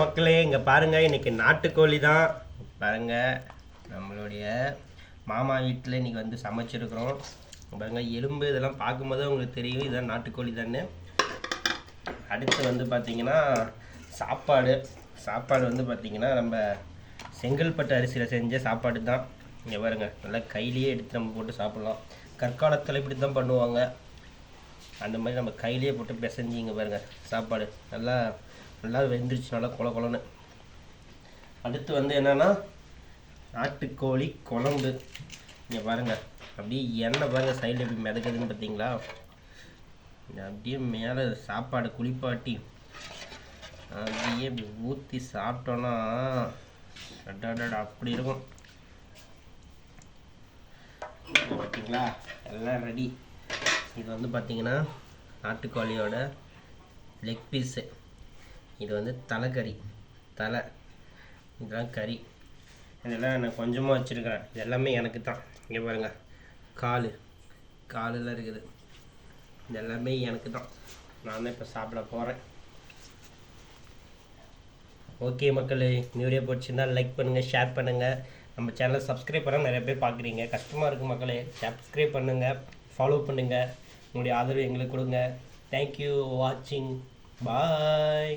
மக்களே, இங்கே பாருங்கள், இன்றைக்கி நாட்டுக்கோழி தான். பாருங்கள், நம்மளுடைய மாமா வீட்டில் இன்றைக்கி வந்து சமைச்சிருக்கிறோம். பாருங்கள், எலும்பு இதெல்லாம் பார்க்கும்போது உங்களுக்கு தெரியும் இதுதான் நாட்டுக்கோழி தானே. அடுத்து வந்து பார்த்திங்கன்னா சாப்பாடு வந்து பார்த்திங்கன்னா நம்ம செங்கல்பட்டு அரிசியில் செஞ்ச சாப்பாடு தான். இங்கே பாருங்கள், நல்லா கையிலேயே எடுத்து நம்ம போட்டு சாப்பிட்லாம். கற்காலத்தில் இப்படி தான் பண்ணுவாங்க. அந்த மாதிரி நம்ம கையிலேயே போட்டு பிசைஞ்சு இங்கே பாருங்கள், சாப்பாடு நல்லா வெந்துருச்சு, நல்லா கொலன்னு. அடுத்து வந்து என்னென்னா நாட்டுக்கோழி குழம்பு. இங்கே பாருங்கள், அப்படியே எண்ணெய் பாருங்கள் சைடில் எப்படி மிதக்குதுன்னு பார்த்தீங்களா. அப்படியே மேலே சாப்பாடு குளிப்பாட்டி அப்படியே இப்படி ஊற்றி சாப்பிட்டோன்னா அப்படி இருக்கும். பார்த்தீங்களா, எல்லாம் ரெடி. இது வந்து பார்த்திங்கன்னா நாட்டுக்கோழியோட லெக் பீஸு. இது வந்து தலைக்கறி, இதெல்லாம் கறி. இதெல்லாம் நான் கொஞ்சமாக வச்சுருக்கிறேன். இது எல்லாமே எனக்கு தான். இங்கே பாருங்கள், காலெல்லாம் இருக்குது. இது எல்லாமே எனக்கு தான். நான் தான் இப்போ சாப்பிட போகிறேன். ஓகே மக்களே, இந்த வீடியோ பிடிச்சிருந்தால் லைக் பண்ணுங்கள், ஷேர் பண்ணுங்கள். நம்ம சேனலை சப்ஸ்கிரைப் பண்ண நிறைய பேர் பார்க்குறீங்க, கஷ்டமாக இருக்குது மக்களே. சப்ஸ்கிரைப் பண்ணுங்கள், ஃபாலோ பண்ணுங்கள். உங்களுடைய ஆதரவு எங்களுக்கு கொடுங்க. தேங்க்யூ வாட்சிங். பாய்.